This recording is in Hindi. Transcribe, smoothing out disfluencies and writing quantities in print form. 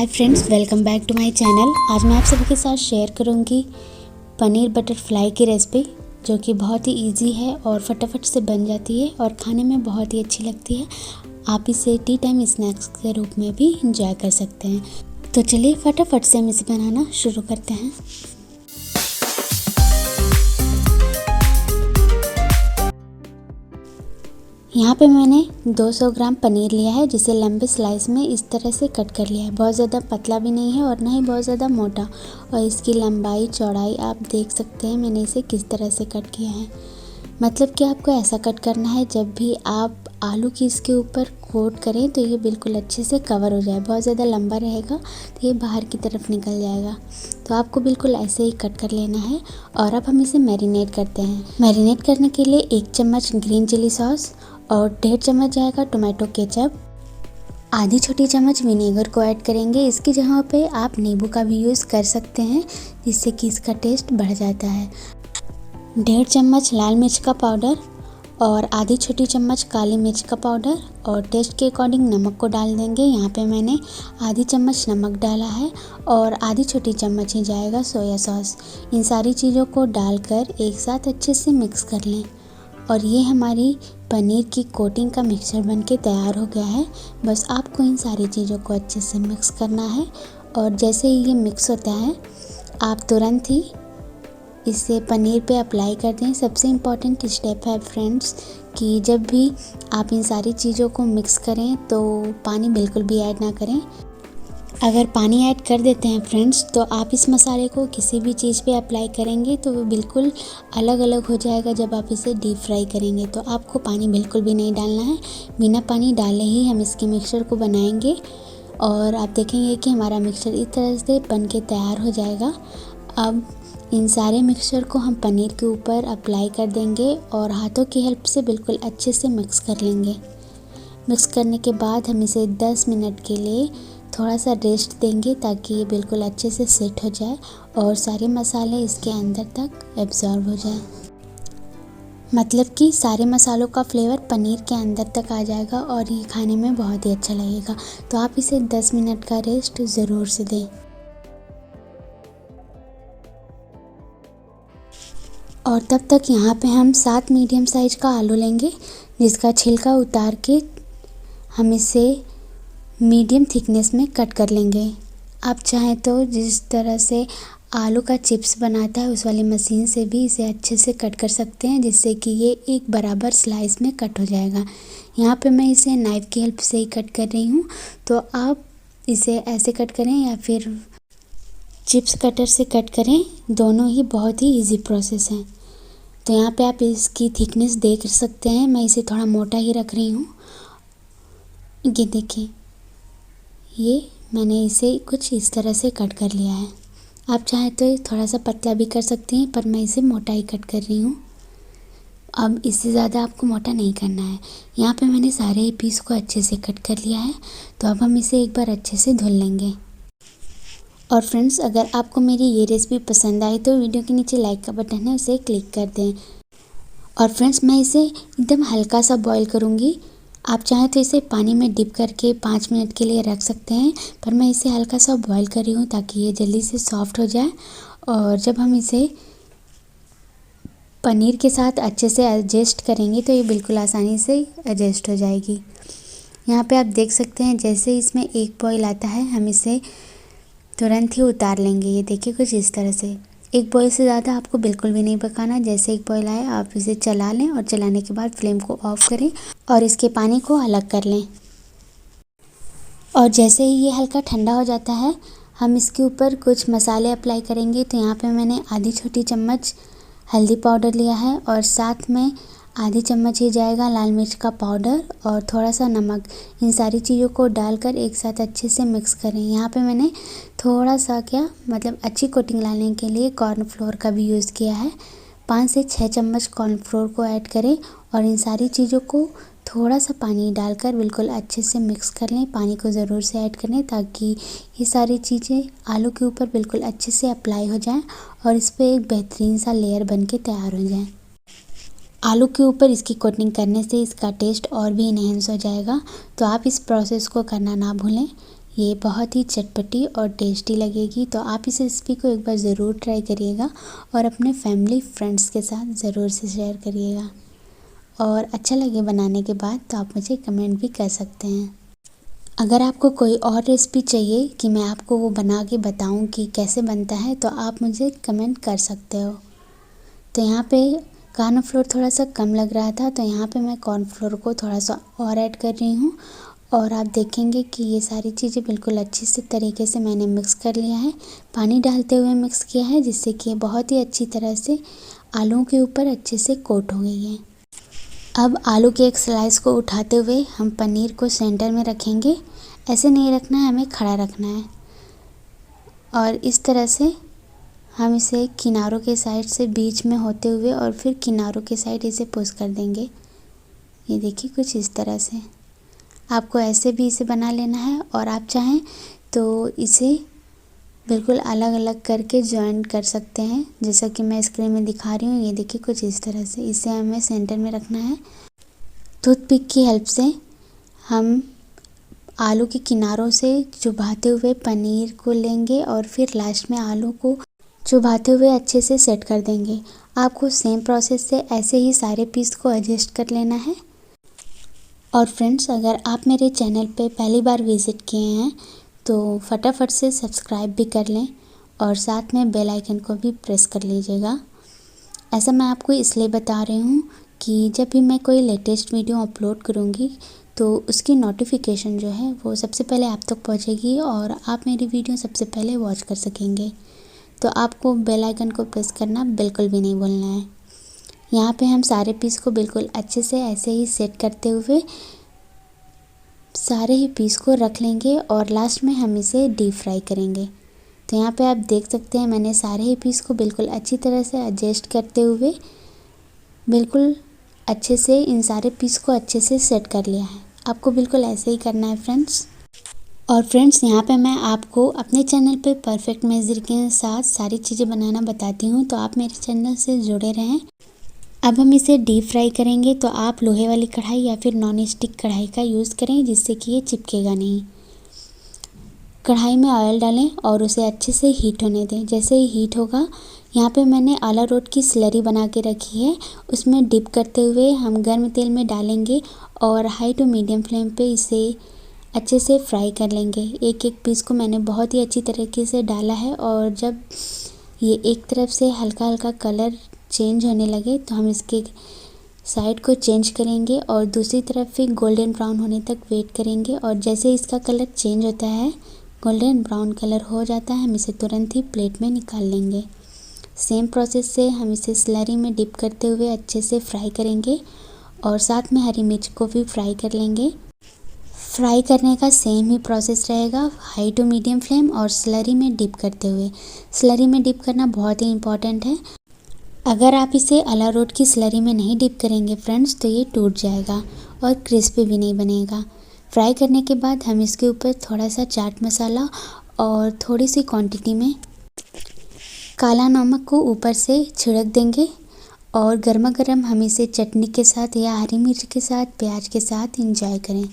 Hi friends, welcome back to my channel. आज मैं आप सभी के साथ शेयर करूंगी पनीर बटर फ्लाई की रेसिपी, जो कि बहुत ही इजी है और फटाफट से बन जाती है और खाने में बहुत ही अच्छी लगती है। आप इसे टी टाइम स्नैक्स के रूप में भी इंजॉय कर सकते हैं। तो चलिए फटाफट से हम इसे बनाना शुरू करते हैं। यहाँ पे मैंने 200 ग्राम पनीर लिया है, जिसे लंबे स्लाइस में इस तरह से कट कर लिया है। बहुत ज़्यादा पतला भी नहीं है और ना ही बहुत ज़्यादा मोटा। और इसकी लंबाई चौड़ाई आप देख सकते हैं मैंने इसे किस तरह से कट किया है। मतलब कि आपको ऐसा कट करना है जब भी आप आलू की इसके ऊपर कोट करें तो ये बिल्कुल अच्छे से कवर हो जाए। बहुत ज़्यादा लंबा रहेगा तो ये बाहर की तरफ निकल जाएगा। तो आपको बिल्कुल ऐसे ही कट कर लेना है। और अब हम इसे मैरिनेट करते हैं। मैरिनेट करने के लिए 1 चम्मच ग्रीन चिली सॉस और 1.5 चम्मच जाएगा टोमेटो केचप। आधी छोटी चम्मच विनेगर को ऐड करेंगे। इसकी जगह पे आप नींबू का भी यूज़ कर सकते हैं, जिससे कि इसका टेस्ट बढ़ जाता है। 1.5 चम्मच लाल मिर्च का पाउडर और आधी छोटी चम्मच काली मिर्च का पाउडर और टेस्ट के अकॉर्डिंग नमक को डाल देंगे। यहाँ पे मैंने आधी चम्मच नमक डाला है और आधी छोटी चम्मच ही जाएगा सोया सॉस। इन सारी चीज़ों को डालकर एक साथ अच्छे से मिक्स कर लें। और ये हमारी पनीर की कोटिंग का मिक्सचर बनके तैयार हो गया है। बस आपको इन सारी चीज़ों को अच्छे से मिक्स करना है। और जैसे ही ये मिक्स होता है आप तुरंत ही इसे पनीर पे अप्लाई कर दें। सबसे इम्पॉर्टेंट स्टेप है फ्रेंड्स कि जब भी आप इन सारी चीज़ों को मिक्स करें तो पानी बिल्कुल भी ऐड ना करें। अगर पानी ऐड कर देते हैं फ्रेंड्स तो आप इस मसाले को किसी भी चीज़ पे अप्लाई करेंगे तो वो बिल्कुल अलग अलग हो जाएगा। जब आप इसे डीप फ्राई करेंगे तो आपको पानी बिल्कुल भी नहीं डालना है। बिना पानी डाले ही हम इसके मिक्सचर को बनाएंगे और आप देखेंगे कि हमारा मिक्सचर इस तरह से बन के तैयार हो जाएगा। अब इन सारे मिक्सचर को हम पनीर के ऊपर अप्लाई कर देंगे और हाथों की हेल्प से बिल्कुल अच्छे से मिक्स कर लेंगे। मिक्स करने के बाद हम इसे 10 मिनट के लिए थोड़ा सा रेस्ट देंगे, ताकि ये बिल्कुल अच्छे से सेट हो जाए और सारे मसाले इसके अंदर तक एब्जॉर्ब हो जाए। मतलब कि सारे मसालों का फ्लेवर पनीर के अंदर तक आ जाएगा और ये खाने में बहुत ही अच्छा लगेगा। तो आप इसे 10 मिनट का रेस्ट ज़रूर से दें। और तब तक यहाँ पे हम 7 मीडियम साइज का आलू लेंगे, जिसका छिलका उतार के हम इसे मीडियम थिकनेस में कट कर लेंगे। आप चाहें तो जिस तरह से आलू का चिप्स बनाता है उस वाली मशीन से भी इसे अच्छे से कट कर सकते हैं, जिससे कि ये एक बराबर स्लाइस में कट हो जाएगा। यहाँ पे मैं इसे नाइफ़ की हेल्प से ही कट कर रही हूँ। तो आप इसे ऐसे कट करें या फिर चिप्स कटर से कट करें, दोनों ही बहुत ही ईजी प्रोसेस हैं। तो यहाँ पे आप इसकी थिकनेस देख सकते हैं। मैं इसे थोड़ा मोटा ही रख रही हूँ। ये देखिए, ये मैंने इसे कुछ इस तरह से कट कर लिया है। आप चाहें तो थोड़ा सा पतला भी कर सकते हैं, पर मैं इसे मोटा ही कट कर रही हूँ। अब इससे ज़्यादा आपको मोटा नहीं करना है। यहाँ पे मैंने सारे ही पीस को अच्छे से कट कर लिया है। तो अब हम इसे एक बार अच्छे से धुल लेंगे। और फ्रेंड्स, अगर आपको मेरी ये रेसिपी पसंद आई तो वीडियो के नीचे लाइक का बटन है, उसे क्लिक कर दें। और फ्रेंड्स, मैं इसे एकदम हल्का सा बॉईल करूँगी। आप चाहें तो इसे पानी में डिप करके 5 मिनट के लिए रख सकते हैं, पर मैं इसे हल्का सा बॉईल कर रही हूँ ताकि ये जल्दी से सॉफ्ट हो जाए। और जब हम इसे पनीर के साथ अच्छे से एडजस्ट करेंगे तो ये बिल्कुल आसानी से एडजस्ट हो जाएगी। यहाँ पे आप देख सकते हैं जैसे इसमें एक बॉईल आता है हम इसे तुरंत ही उतार लेंगे। ये देखिए कुछ इस तरह से। एक बॉईल से ज़्यादा आपको बिल्कुल भी नहीं पकाना। जैसे एक बॉईल आए आप इसे चला लें और चलाने के बाद फ्लेम को ऑफ करें और इसके पानी को अलग कर लें। और जैसे ही ये हल्का ठंडा हो जाता है हम इसके ऊपर कुछ मसाले अप्लाई करेंगे। तो यहाँ पे मैंने आधी छोटी चम्मच हल्दी पाउडर लिया है और साथ में आधी चम्मच ही जाएगा लाल मिर्च का पाउडर और थोड़ा सा नमक। इन सारी चीज़ों को डालकर एक साथ अच्छे से मिक्स करें। यहाँ पे मैंने थोड़ा सा अच्छी कोटिंग लाने के लिए कॉर्नफ्लोर का भी यूज़ किया है। 5 से 6 चम्मच कॉर्नफ्लोर को ऐड करें और इन सारी चीज़ों को थोड़ा सा पानी डालकर बिल्कुल अच्छे से मिक्स कर लें। पानी को ज़रूर से ऐड करें ताकि ये सारी चीज़ें आलू के ऊपर बिल्कुल अच्छे से अप्लाई हो जाएं और इस पर एक बेहतरीन सा लेयर बन के तैयार हो जाए। आलू के ऊपर इसकी कोटिंग करने से इसका टेस्ट और भी इन्हेंस हो जाएगा। तो आप इस प्रोसेस को करना ना भूलें। ये बहुत ही चटपटी और टेस्टी लगेगी। तो आप इस रेसिपी को एक बार ज़रूर ट्राई करिएगा और अपने फैमिली फ्रेंड्स के साथ ज़रूर से शेयर करिएगा। और अच्छा लगे बनाने के बाद तो आप मुझे कमेंट भी कर सकते हैं। अगर आपको कोई और रेसिपी चाहिए कि मैं आपको वो बना के बताऊं कि कैसे बनता है तो आप मुझे कमेंट कर सकते हो। तो यहाँ पे कॉर्नफ्लोर थोड़ा सा कम लग रहा था, तो यहाँ पे मैं कॉर्नफ्लोर को थोड़ा सा और ऐड कर रही हूँ। और आप देखेंगे कि ये सारी चीज़ें बिल्कुल अच्छी से तरीके से मैंने मिक्स कर लिया है। पानी डालते हुए मिक्स किया है, जिससे कि ये बहुत ही अच्छी तरह से आलूओं के ऊपर अच्छे से कोट हो गई है। अब आलू के एक स्लाइस को उठाते हुए हम पनीर को सेंटर में रखेंगे। ऐसे नहीं रखना है, हमें खड़ा रखना है। और इस तरह से हम इसे किनारों के साइड से बीच में होते हुए और फिर किनारों के साइड इसे पुश कर देंगे। ये देखिए कुछ इस तरह से आपको ऐसे भी इसे बना लेना है। और आप चाहें तो इसे बिल्कुल अलग अलग करके जॉइंट कर सकते हैं, जैसा कि मैं स्क्रीन में दिखा रही हूँ। ये देखिए कुछ इस तरह से इसे हमें सेंटर में रखना है। टूथपिक की हेल्प से हम आलू के किनारों से चुभाते हुए पनीर को लेंगे और फिर लास्ट में आलू को चुभाते हुए अच्छे से सेट कर देंगे। आपको सेम प्रोसेस से ऐसे ही सारे पीस को एडजस्ट कर लेना है। और फ्रेंड्स, अगर आप मेरे चैनल पे पहली बार विज़िट किए हैं तो फटाफट से सब्सक्राइब भी कर लें और साथ में बेल आइकन को भी प्रेस कर लीजिएगा। ऐसा मैं आपको इसलिए बता रही हूँ कि जब भी मैं कोई लेटेस्ट वीडियो अपलोड करूँगी तो उसकी नोटिफिकेशन जो है वो सबसे पहले आप तक पहुँचेगी और आप मेरी वीडियो सबसे पहले वॉच कर सकेंगे। तो आपको बेल आइकन को प्रेस करना बिल्कुल भी नहीं भूलना है। यहाँ पे हम सारे पीस को बिल्कुल अच्छे से ऐसे ही सेट करते हुए सारे ही पीस को रख लेंगे और लास्ट में हम इसे डीप फ्राई करेंगे। तो यहाँ पे आप देख सकते हैं मैंने सारे ही पीस को बिल्कुल अच्छी तरह से एडजस्ट करते हुए बिल्कुल अच्छे से इन सारे पीस को अच्छे से सेट कर लिया है। आपको बिल्कुल ऐसे ही करना है फ्रेंड्स। और फ्रेंड्स, यहाँ पे मैं आपको अपने चैनल पे परफेक्ट मेज़र के साथ सारी चीज़ें बनाना बताती हूँ, तो आप मेरे चैनल से जुड़े रहें। अब हम इसे डीप फ्राई करेंगे, तो आप लोहे वाली कढ़ाई या फिर नॉन स्टिक कढ़ाई का यूज़ करें, जिससे कि ये चिपकेगा नहीं। कढ़ाई में ऑयल डालें और उसे अच्छे से हीट होने दें। जैसे ही हीट होगा, यहाँ पे मैंने अरारोट की स्लरी बना के रखी है, उसमें डिप करते हुए हम गर्म तेल में डालेंगे और हाई टू मीडियम फ्लेम पे इसे अच्छे से फ्राई कर लेंगे। एक एक पीस को मैंने बहुत ही अच्छी तरीके से डाला है और जब ये एक तरफ से हल्का हल्का कलर चेंज होने लगे तो हम इसके साइड को चेंज करेंगे और दूसरी तरफ भी गोल्डन ब्राउन होने तक वेट करेंगे। और जैसे इसका कलर चेंज होता है, गोल्डन ब्राउन कलर हो जाता है, हम इसे तुरंत ही प्लेट में निकाल लेंगे। सेम प्रोसेस से हम इसे स्लरी में डिप करते हुए अच्छे से फ्राई करेंगे और साथ में हरी मिर्च को भी फ्राई कर लेंगे। फ्राई करने का सेम ही प्रोसेस रहेगा, हाई टू मीडियम फ्लेम और स्लरी में डिप करते हुए। स्लरी में डिप करना बहुत ही इम्पॉर्टेंट है। अगर आप इसे अरारोट की स्लरी में नहीं डिप करेंगे फ्रेंड्स तो ये टूट जाएगा और क्रिस्पी भी नहीं बनेगा। फ्राई करने के बाद हम इसके ऊपर थोड़ा सा चाट मसाला और थोड़ी सी क्वांटिटी में काला नमक को ऊपर से छिड़क देंगे और गर्मा गर्म हम इसे चटनी के साथ या हरी मिर्च के साथ, प्याज के साथ एंजॉय करें।